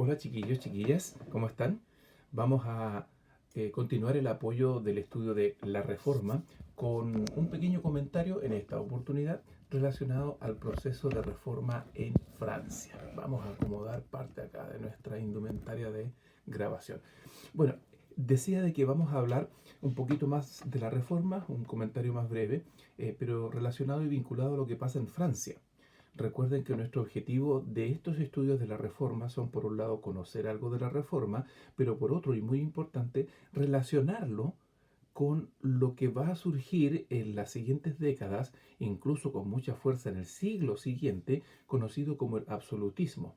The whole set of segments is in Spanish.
Hola chiquillos, chiquillas, ¿cómo están? Vamos a continuar el apoyo del estudio de la Reforma con un pequeño comentario en esta oportunidad relacionado al proceso de reforma en Francia. Vamos a acomodar parte acá de nuestra indumentaria de grabación. Bueno, decía de que vamos a hablar un poquito más de la Reforma, un comentario más breve, pero relacionado y vinculado a lo que pasa en Francia. Recuerden que nuestro objetivo de estos estudios de la Reforma son, por un lado, conocer algo de la Reforma, pero por otro, y muy importante, relacionarlo con lo que va a surgir en las siguientes décadas, incluso con mucha fuerza en el siglo siguiente, conocido como el absolutismo.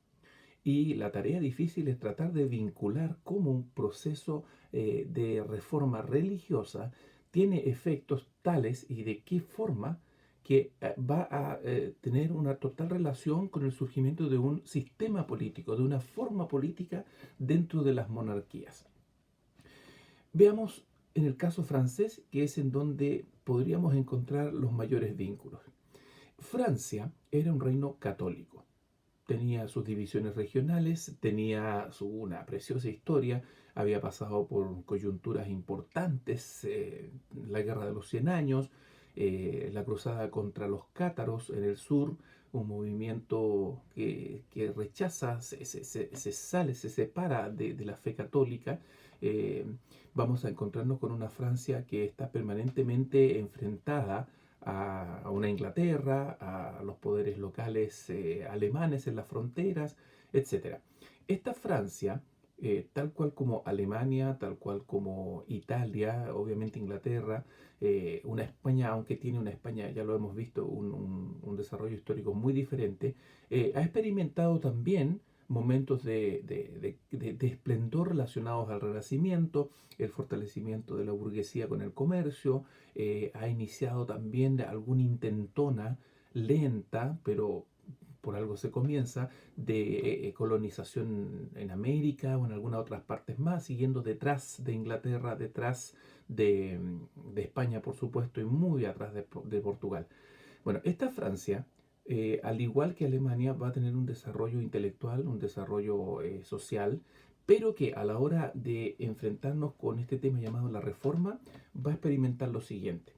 Y la tarea difícil es tratar de vincular cómo un proceso de reforma religiosa tiene efectos tales y de qué forma que va a tener una total relación con el surgimiento de un sistema político, de una forma política dentro de las monarquías. Veamos en el caso francés, que es en donde podríamos encontrar los mayores vínculos. Francia era un reino católico, tenía sus divisiones regionales, tenía una preciosa historia, había pasado por coyunturas importantes, la Guerra de los Cien Años, la cruzada contra los cátaros en el sur, un movimiento que rechaza, se sale, se separa de la fe católica. Eh, Vamos a encontrarnos con una Francia que está permanentemente enfrentada a una Inglaterra, a los poderes locales alemanes en las fronteras, etcétera. Esta Francia, tal cual como Alemania, tal cual como Italia, obviamente Inglaterra, una España, aunque tiene una España, ya lo hemos visto, un desarrollo histórico muy diferente, ha experimentado también momentos de esplendor relacionados al Renacimiento, el fortalecimiento de la burguesía con el comercio, ha iniciado también alguna intentona lenta, pero por algo se comienza, de colonización en América o en algunas otras partes más, siguiendo detrás de Inglaterra, detrás de España, por supuesto, y muy atrás de Portugal. Bueno, esta Francia, al igual que Alemania, va a tener un desarrollo intelectual, un desarrollo social, pero que a la hora de enfrentarnos con este tema llamado la reforma, va a experimentar lo siguiente.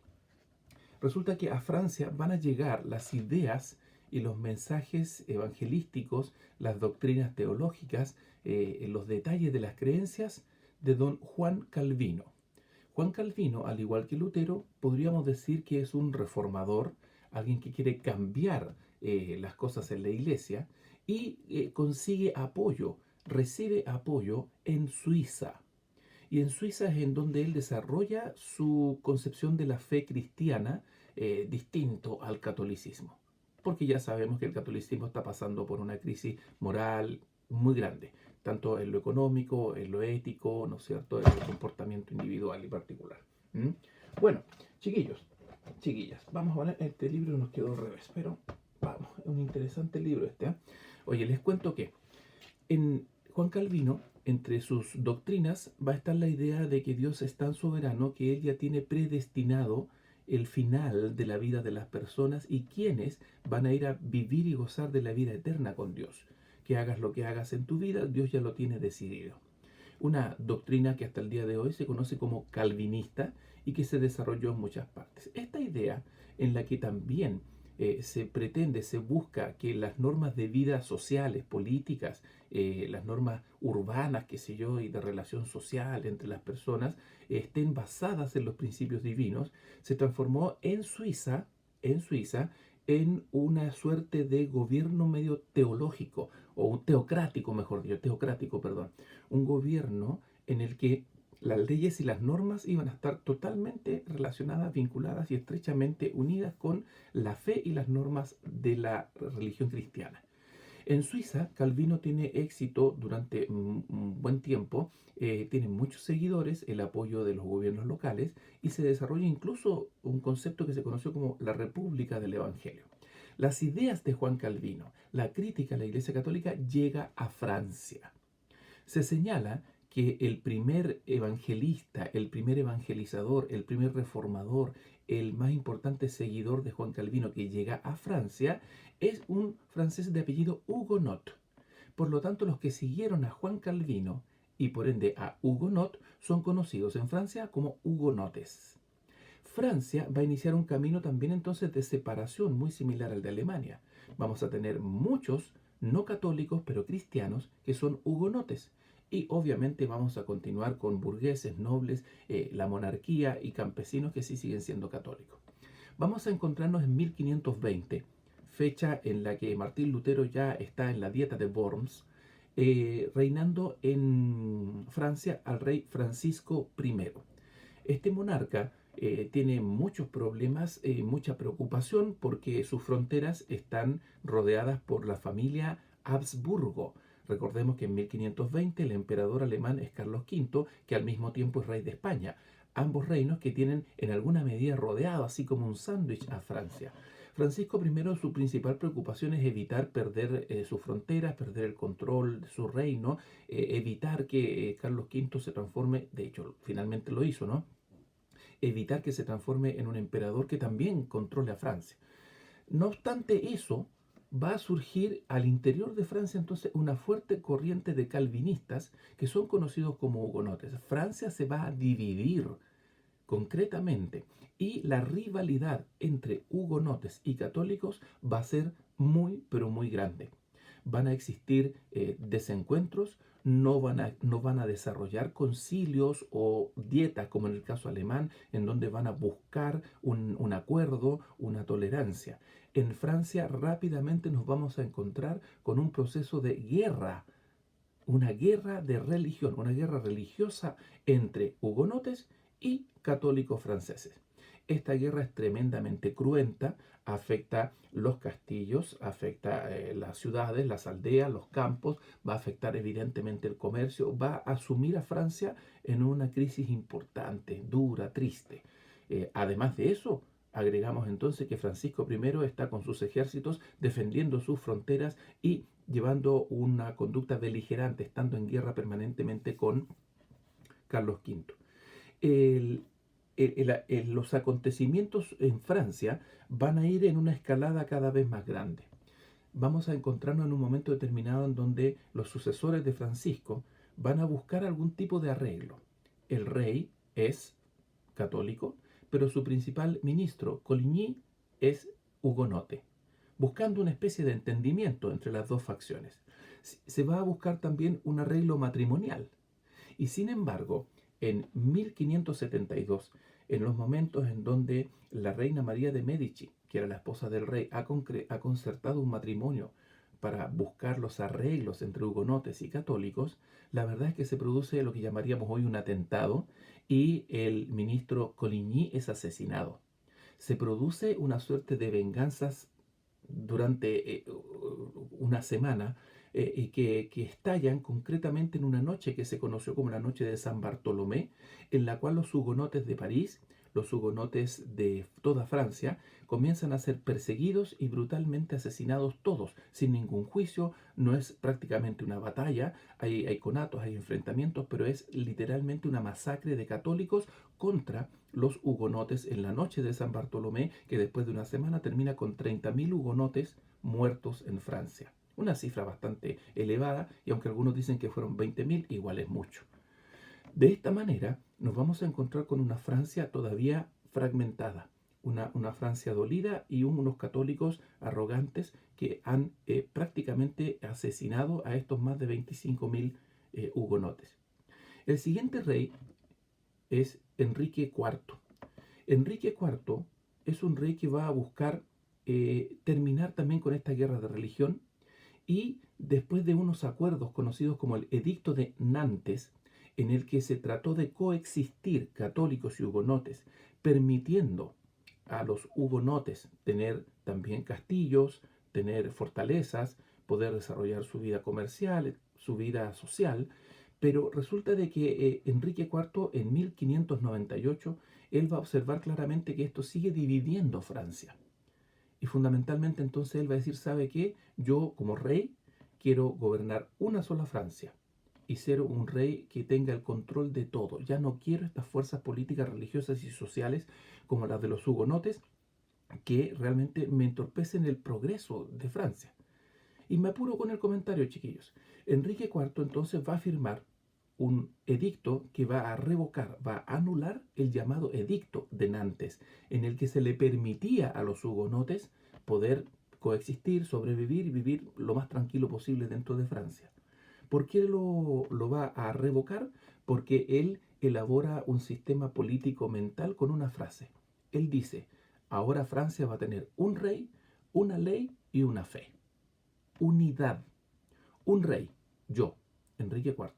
Resulta que a Francia van a llegar las ideas y los mensajes evangelísticos, las doctrinas teológicas, los detalles de las creencias de don Juan Calvino. Juan Calvino, al igual que Lutero, podríamos decir que es un reformador, alguien que quiere cambiar las cosas en la iglesia y consigue apoyo, recibe apoyo en Suiza. Y en Suiza es en donde él desarrolla su concepción de la fe cristiana distinto al catolicismo. Porque ya sabemos que el catolicismo está pasando por una crisis moral muy grande, tanto en lo económico, en lo ético, ¿no es cierto?, en el comportamiento individual y particular. ¿Mm? Bueno, chiquillos, chiquillas, vamos a ver, este libro nos quedó al revés, pero vamos, es un interesante libro este. ¿Eh? Oye, les cuento que en Juan Calvino, entre sus doctrinas, va a estar la idea de que Dios es tan soberano que Él ya tiene predestinado el final de la vida de las personas y quienes van a ir a vivir y gozar de la vida eterna con Dios. Que hagas lo que hagas en tu vida, Dios ya lo tiene decidido. Una doctrina que hasta el día de hoy se conoce como calvinista y que se desarrolló en muchas partes. Esta idea en la que también se pretende, se busca que las normas de vida sociales, políticas, las normas urbanas, qué sé yo, y de relación social entre las personas, estén basadas en los principios divinos, se transformó en Suiza, en una suerte de gobierno medio teológico, o un teocrático, mejor dicho, teocrático, perdón, un gobierno en el que las leyes y las normas iban a estar totalmente relacionadas, vinculadas y estrechamente unidas con la fe y las normas de la religión cristiana. En Suiza, Calvino tiene éxito durante un buen tiempo, tiene muchos seguidores, el apoyo de los gobiernos locales y se desarrolla incluso un concepto que se conoció como la República del Evangelio. Las ideas de Juan Calvino, la crítica a la Iglesia Católica llega a Francia. Se señala que el primer evangelista, el primer evangelizador, el primer reformador, el más importante seguidor de Juan Calvino que llega a Francia es un francés de apellido Hugonot. Por lo tanto, los que siguieron a Juan Calvino y por ende a Hugonot son conocidos en Francia como hugonotes. Francia va a iniciar un camino también entonces de separación muy similar al de Alemania. Vamos a tener muchos no católicos pero cristianos que son hugonotes. Y obviamente vamos a continuar con burgueses, nobles, la monarquía y campesinos que sí siguen siendo católicos. Vamos a encontrarnos en 1520, fecha en la que Martín Lutero ya está en la dieta de Worms, reinando en Francia al rey Francisco I. Este monarca tiene muchos problemas, mucha preocupación porque sus fronteras están rodeadas por la familia Habsburgo. Recordemos que en 1520 el emperador alemán es Carlos V, que al mismo tiempo es rey de España. Ambos reinos que tienen en alguna medida rodeado, así como un sándwich, a Francia. Francisco I, su principal preocupación es evitar perder sus fronteras, perder el control de su reino, evitar que Carlos V se transforme, de hecho finalmente lo hizo, ¿no? Evitar que se transforme en un emperador que también controle a Francia. No obstante eso, va a surgir al interior de Francia entonces una fuerte corriente de calvinistas que son conocidos como hugonotes. Francia se va a dividir concretamente y la rivalidad entre hugonotes y católicos va a ser muy, pero muy grande. Van a existir desencuentros, no van a desarrollar concilios o dietas, como en el caso alemán, en donde van a buscar un acuerdo, una tolerancia. En Francia rápidamente nos vamos a encontrar con un proceso de guerra, una guerra de religión, una guerra religiosa entre hugonotes y católicos franceses. Esta guerra es tremendamente cruenta, afecta los castillos, afecta las ciudades, las aldeas, los campos, va a afectar evidentemente el comercio, va a sumir a Francia en una crisis importante, dura, triste. Además de eso, agregamos entonces que Francisco I está con sus ejércitos defendiendo sus fronteras y llevando una conducta beligerante, estando en guerra permanentemente con Carlos V. El, los acontecimientos en Francia van a ir en una escalada cada vez más grande. Vamos a encontrarnos en un momento determinado en donde los sucesores de Francisco van a buscar algún tipo de arreglo. El rey es católico, pero su principal ministro, Coligny, es hugonote, buscando una especie de entendimiento entre las dos facciones. Se va a buscar también un arreglo matrimonial. Y sin embargo, en 1572, en los momentos en donde la reina María de Medici, que era la esposa del rey, ha concertado un matrimonio para buscar los arreglos entre hugonotes y católicos, la verdad es que se produce lo que llamaríamos hoy un atentado y el ministro Coligny es asesinado. Se produce una suerte de venganzas durante una semana que estallan concretamente en una noche que se conoció como la noche de San Bartolomé, en la cual los hugonotes de París, los hugonotes de toda Francia, comienzan a ser perseguidos y brutalmente asesinados todos, sin ningún juicio. No es prácticamente una batalla, hay conatos, hay enfrentamientos, pero es literalmente una masacre de católicos contra los hugonotes en la noche de San Bartolomé, que después de una semana termina con 30.000 hugonotes muertos en Francia. Una cifra bastante elevada, y aunque algunos dicen que fueron 20.000, igual es mucho. De esta manera nos vamos a encontrar con una Francia todavía fragmentada, una Francia dolida y unos católicos arrogantes que han prácticamente asesinado a estos más de 25.000 hugonotes. El siguiente rey es Enrique IV. Enrique IV es un rey que va a buscar terminar también con esta guerra de religión y después de unos acuerdos conocidos como el Edicto de Nantes, en el que se trató de coexistir católicos y hugonotes, permitiendo a los hugonotes tener también castillos, tener fortalezas, poder desarrollar su vida comercial, su vida social, pero resulta de que Enrique IV en 1598 él va a observar claramente que esto sigue dividiendo Francia. Y fundamentalmente entonces él va a decir, ¿sabe qué? Yo como rey quiero gobernar una sola Francia y ser un rey que tenga el control de todo. Ya no quiero estas fuerzas políticas, religiosas y sociales como las de los hugonotes que realmente me entorpecen el progreso de Francia. Y me apuro con el comentario, chiquillos. Enrique IV entonces va a firmar un edicto que va a revocar, va a anular el llamado Edicto de Nantes, en el que se le permitía a los hugonotes poder coexistir, sobrevivir y vivir lo más tranquilo posible dentro de Francia. ¿Por qué lo va a revocar? Porque él elabora un sistema político mental con una frase. Él dice, ahora Francia va a tener un rey, una ley y una fe. Unidad. Un rey, yo, Enrique IV.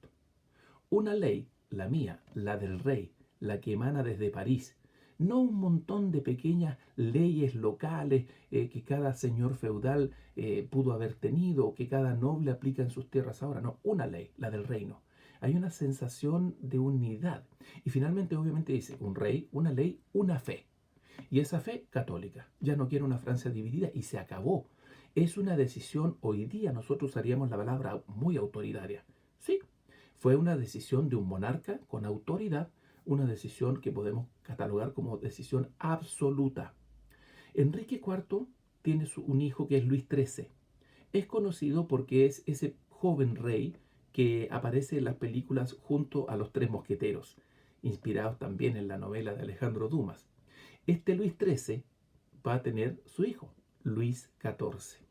Una ley, la mía, la del rey, la que emana desde París. No un montón de pequeñas leyes locales que cada señor feudal pudo haber tenido o que cada noble aplica en sus tierras ahora. No, una ley, la del reino. Hay una sensación de unidad. Y finalmente, obviamente, dice un rey, una ley, una fe. Y esa fe católica. Ya no quiere una Francia dividida y se acabó. Es una decisión, hoy día nosotros usaríamos la palabra muy autoritaria. Sí, fue una decisión de un monarca con autoridad, una decisión que podemos catalogar como decisión absoluta. Enrique IV tiene un hijo que es Luis XIII. Es conocido porque es ese joven rey que aparece en las películas junto a los tres mosqueteros, inspirados también en la novela de Alejandro Dumas. Este Luis XIII va a tener su hijo, Luis XIV.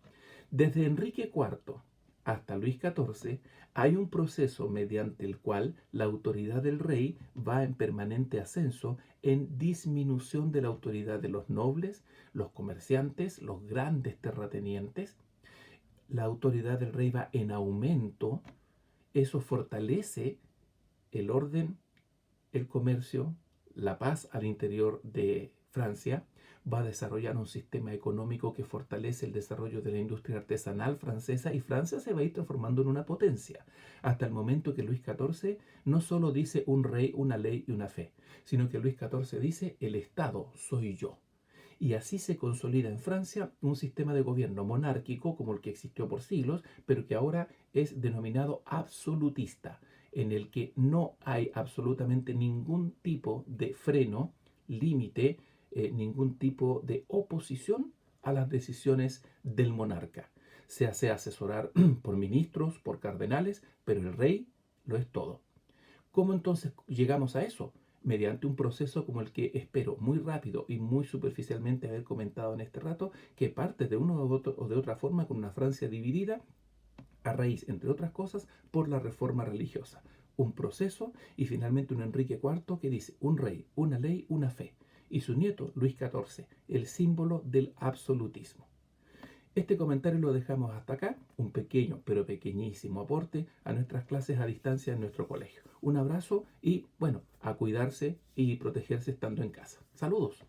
Desde Enrique IV hasta Luis XIV hay un proceso mediante el cual la autoridad del rey va en permanente ascenso en disminución de la autoridad de los nobles, los comerciantes, los grandes terratenientes. La autoridad del rey va en aumento. Eso fortalece el orden, el comercio, la paz al interior de Francia. Va a desarrollar un sistema económico que fortalece el desarrollo de la industria artesanal francesa y Francia se va a ir transformando en una potencia, hasta el momento que Luis XIV no solo dice un rey, una ley y una fe, sino que Luis XIV dice el Estado soy yo. Y así se consolida en Francia un sistema de gobierno monárquico como el que existió por siglos, pero que ahora es denominado absolutista, en el que no hay absolutamente ningún tipo de freno, límite, ningún tipo de oposición a las decisiones del monarca. Se hace asesorar por ministros, por cardenales, pero el rey lo es todo. ¿Cómo entonces llegamos a eso? Mediante un proceso como el que espero muy rápido y muy superficialmente haber comentado en este rato, que parte de una o de otra forma con una Francia dividida a raíz, entre otras cosas, por la reforma religiosa. Un proceso y finalmente un Enrique IV que dice un rey, una ley, una fe. Y su nieto, Luis XIV, el símbolo del absolutismo. Este comentario lo dejamos hasta acá, un pequeño pero pequeñísimo aporte a nuestras clases a distancia en nuestro colegio. Un abrazo y, bueno, a cuidarse y protegerse estando en casa. Saludos.